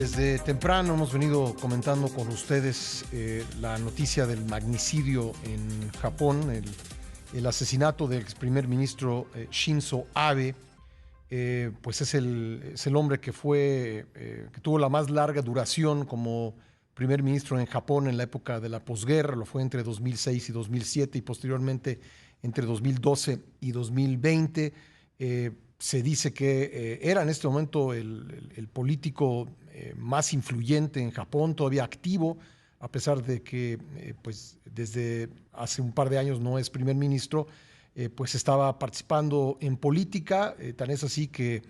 Desde temprano hemos venido comentando con ustedes la noticia del magnicidio en Japón, el asesinato del ex primer ministro Shinzo Abe. Pues es el hombre que tuvo la más larga duración como primer ministro en Japón en la época de la posguerra. Lo fue entre 2006 y 2007 y posteriormente entre 2012 y 2020. Se dice que era en este momento el político más influyente en Japón, todavía activo, a pesar de que pues desde hace un par de años no es primer ministro. Pues estaba participando en política, tan es así que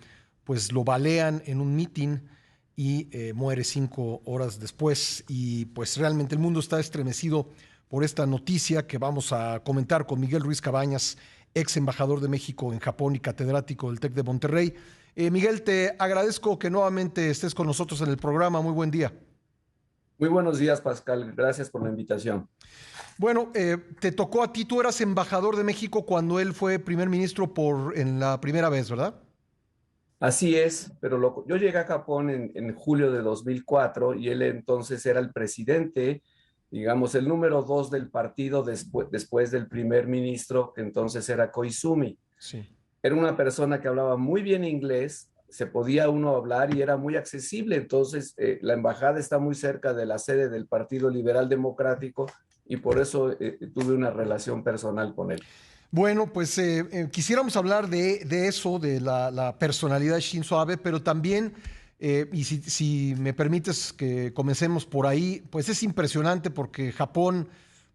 pues lo balean en un mitin y muere 5 horas después. Y pues realmente el mundo está estremecido por esta noticia que vamos a comentar con Miguel Ruiz Cabañas, ex embajador de México en Japón y catedrático del TEC de Monterrey. Miguel, te agradezco que nuevamente estés con nosotros en el programa. Muy buen día. Muy buenos días, Pascal. Gracias por la invitación. Bueno, te tocó a ti, tú eras embajador de México cuando él fue primer ministro en la primera vez, ¿verdad? Así es, pero yo llegué a Japón en julio de 2004 y él entonces era el presidente, digamos, el número dos del partido después del primer ministro, que entonces era Koizumi. Sí. Era una persona que hablaba muy bien inglés, se podía uno hablar y era muy accesible. Entonces, la embajada está muy cerca de la sede del Partido Liberal Democrático y por eso tuve una relación personal con él. Bueno, pues quisiéramos hablar de eso, de la personalidad de Shinzo Abe, pero también, y si me permites que comencemos por ahí, pues es impresionante porque Japón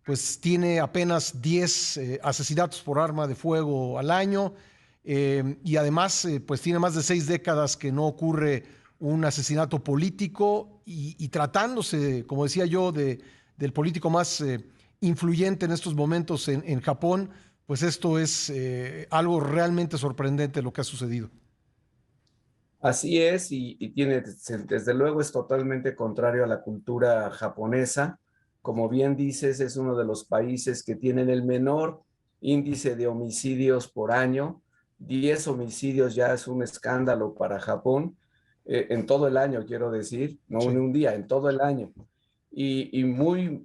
pues tiene apenas 10 asesinatos por arma de fuego al año, y además pues tiene más de 6 décadas que no ocurre un asesinato político y tratándose, como decía yo, del político más influyente en estos momentos en Japón. Pues esto es algo realmente sorprendente lo que ha sucedido. Así es, y tiene, desde luego es totalmente contrario a la cultura japonesa. Como bien dices, es uno de los países que tienen el menor índice de homicidios por año. 10 homicidios ya es un escándalo para Japón, en todo el año, quiero decir, no en Sí. un día, en todo el año. Y muy,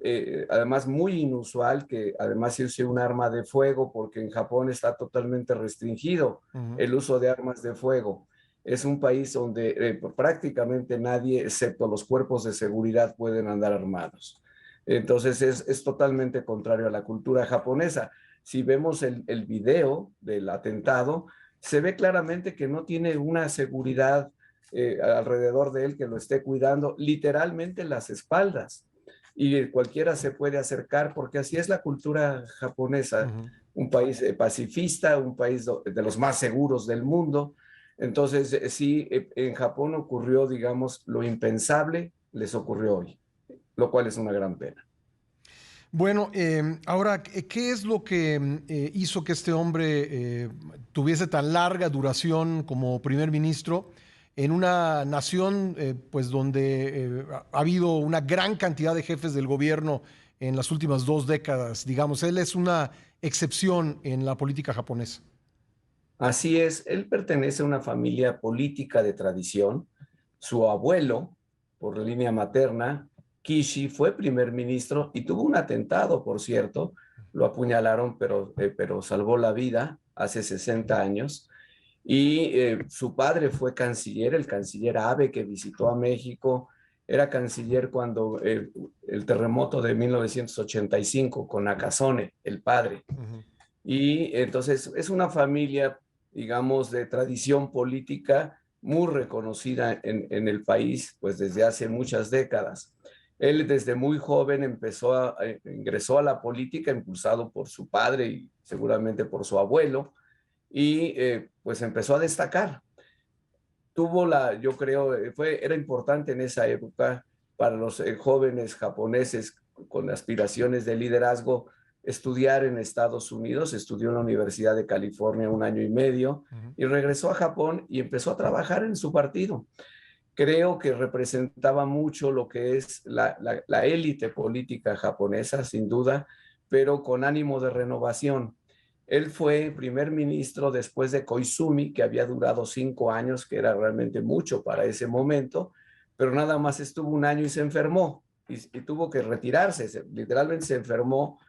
además, muy inusual que además se use un arma de fuego, porque en Japón está totalmente restringido Ujú. el uso de armas de fuego. Es un país donde prácticamente nadie, excepto los cuerpos de seguridad, pueden andar armados. Entonces es totalmente contrario a la cultura japonesa. Si vemos el video del atentado, se ve claramente que no tiene una seguridad alrededor de él que lo esté cuidando, literalmente las espaldas. Y cualquiera se puede acercar porque así es la cultura japonesa, Ujú. un país pacifista, un país de los más seguros del mundo. Entonces, sí, en Japón ocurrió, digamos, lo impensable, les ocurrió hoy, lo cual es una gran pena. Bueno, ahora, ¿qué es lo que hizo que este hombre tuviese tan larga duración como primer ministro en una nación pues donde ha habido una gran cantidad de jefes del gobierno en las últimas 2 décadas? Digamos, él es una excepción en la política japonesa. Así es, él pertenece a una familia política de tradición. Su abuelo, por línea materna, Kishi, fue primer ministro y tuvo un atentado, por cierto. Lo apuñalaron, pero salvó la vida hace 60 años. Y su padre fue canciller, el canciller Abe, que visitó a México. Era canciller cuando el terremoto de 1985 con Nakasone, el padre. Ujú. Y entonces es una familia, digamos, de tradición política muy reconocida en el país, pues desde hace muchas décadas. Él desde muy joven ingresó a la política, impulsado por su padre y seguramente por su abuelo, y pues empezó a destacar. Yo creo, era importante en esa época para los jóvenes japoneses con aspiraciones de liderazgo estudiar en Estados Unidos. Estudió en la Universidad de California un año y medio Ujú. y regresó a Japón y empezó a trabajar en su partido. Creo que representaba mucho lo que es la élite política japonesa, sin duda, pero con ánimo de renovación. Él fue primer ministro después de Koizumi, que había durado 5 años, que era realmente mucho para ese momento, pero nada más estuvo un año y se enfermó y tuvo que retirarse, literalmente se enfermó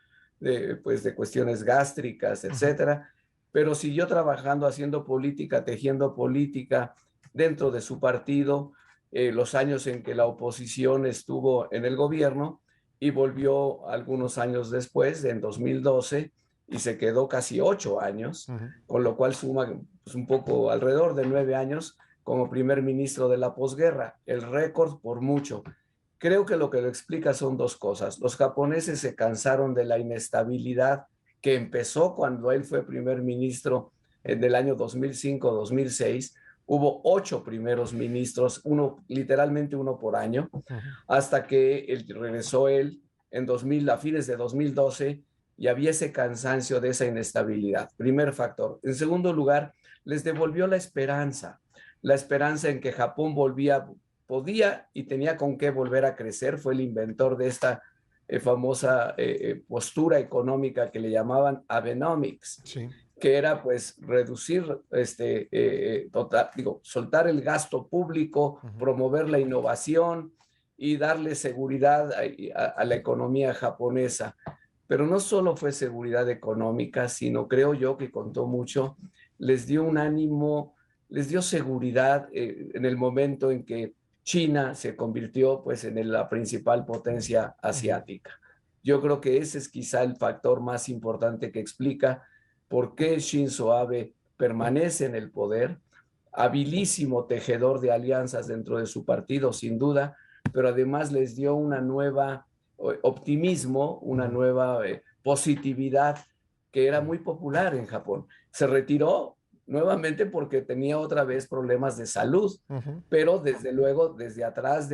pues de cuestiones gástricas, etcétera, pero siguió trabajando, haciendo política, tejiendo política dentro de su partido, los años en que la oposición estuvo en el gobierno, y volvió algunos años después, en 2012, y se quedó casi 8 años, con lo cual suma pues, un poco alrededor de 9 años como primer ministro de la posguerra, el récord por mucho. Creo que lo que lo explica son dos cosas. Los japoneses se cansaron de la inestabilidad que empezó cuando él fue primer ministro del año 2005-2006. Hubo 8 primeros ministros, literalmente uno por año, hasta que regresó él en 2000, a fines de 2012, y había ese cansancio de esa inestabilidad. Primer factor. En segundo lugar, les devolvió la esperanza en que Japón podía y tenía con qué volver a crecer. Fue el inventor de esta famosa postura económica que le llamaban Abenomics, sí, que era pues reducir, soltar el gasto público, promover la innovación y darle seguridad a la economía japonesa. Pero no solo fue seguridad económica, sino creo yo que contó mucho, les dio un ánimo, les dio seguridad en el momento en que China se convirtió pues en la principal potencia asiática. Yo creo que ese es quizá el factor más importante que explica por qué Shinzo Abe permanece en el poder, habilísimo tejedor de alianzas dentro de su partido, sin duda, pero además les dio una nueva optimismo, una nueva positividad que era muy popular en Japón. Se retiró nuevamente porque tenía otra vez problemas de salud, pero desde luego, desde atrás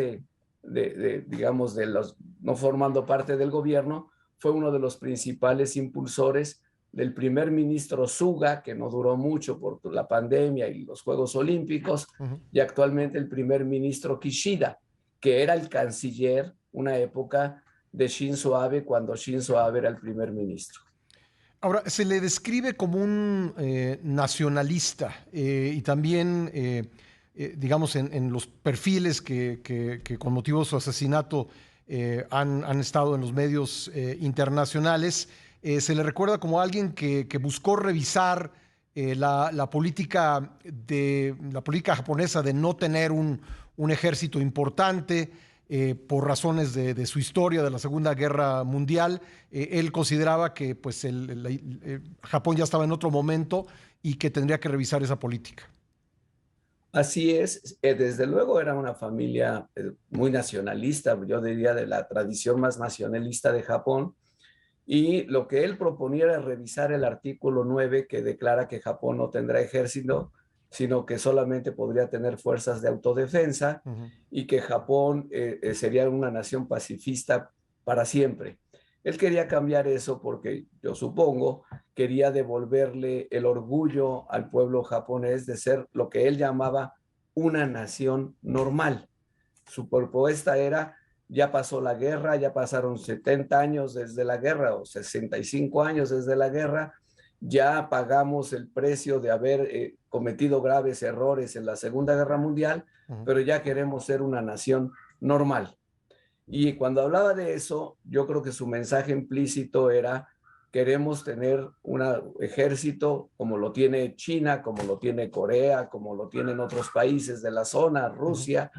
digamos, de los no formando parte del gobierno, fue uno de los principales impulsores del primer ministro Suga, que no duró mucho por la pandemia y los Juegos Olímpicos, y actualmente el primer ministro Kishida, que era el canciller una época de Shinzo Abe, cuando Shinzo Abe era el primer ministro. Ahora, se le describe como un nacionalista y también, digamos, en los perfiles que con motivo de su asesinato han estado en los medios internacionales, se le recuerda como alguien que buscó revisar la política japonesa de no tener un ejército importante, por razones de su historia de la Segunda Guerra Mundial. Él consideraba que pues, Japón ya estaba en otro momento y que tendría que revisar esa política. Así es, desde luego era una familia muy nacionalista, yo diría de la tradición más nacionalista de Japón, y lo que él proponía era revisar el artículo 9 que declara que Japón no tendrá ejército, sino que solamente podría tener fuerzas de autodefensa y que Japón sería una nación pacifista para siempre. Él quería cambiar eso porque, yo supongo, quería devolverle el orgullo al pueblo japonés de ser lo que él llamaba una nación normal. Su propuesta era: ya pasó la guerra, ya pasaron 70 años desde la guerra o 65 años desde la guerra, ya pagamos el precio de haber cometido graves errores en la Segunda Guerra Mundial, pero ya queremos ser una nación normal. Y cuando hablaba de eso, yo creo que su mensaje implícito era: queremos tener un ejército como lo tiene China, como lo tiene Corea, como lo tienen otros países de la zona, Rusia,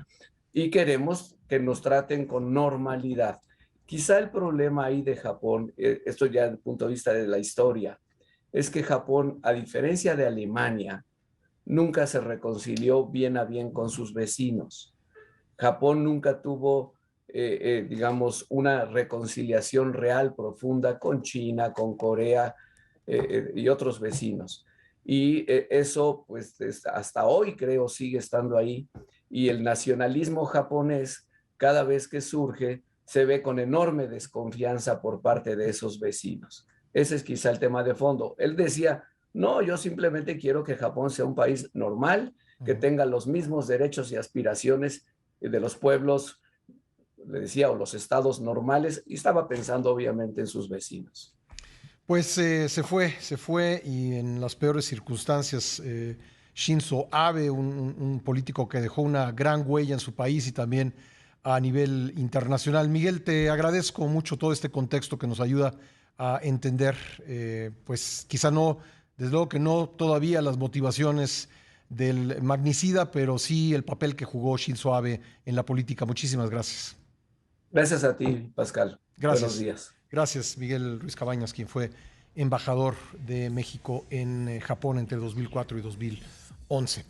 y queremos que nos traten con normalidad. Quizá el problema ahí de Japón, esto ya desde el punto de vista de la historia, es que Japón, a diferencia de Alemania, nunca se reconcilió bien a bien con sus vecinos. Japón nunca tuvo, digamos, una reconciliación real profunda con China, con Corea y otros vecinos. Y eso, pues, hasta hoy creo sigue estando ahí. Y el nacionalismo japonés, cada vez que surge, se ve con enorme desconfianza por parte de esos vecinos. Ese es quizá el tema de fondo. Él decía: no, yo simplemente quiero que Japón sea un país normal, que tenga los mismos derechos y aspiraciones de los pueblos, le decía, o los estados normales, y estaba pensando obviamente en sus vecinos. Pues se fue y en las peores circunstancias. Shinzo Abe, un político que dejó una gran huella en su país y también a nivel internacional. Miguel, te agradezco mucho todo este contexto que nos ayuda a entender, pues quizá no, desde luego que no todavía las motivaciones del magnicida, pero sí el papel que jugó Shinzo Abe en la política. Muchísimas gracias. Gracias a ti, Pascal. Buenos Gracias. días. Gracias, Miguel Ruiz Cabañas, quien fue embajador de México en Japón entre 2004 y 2011.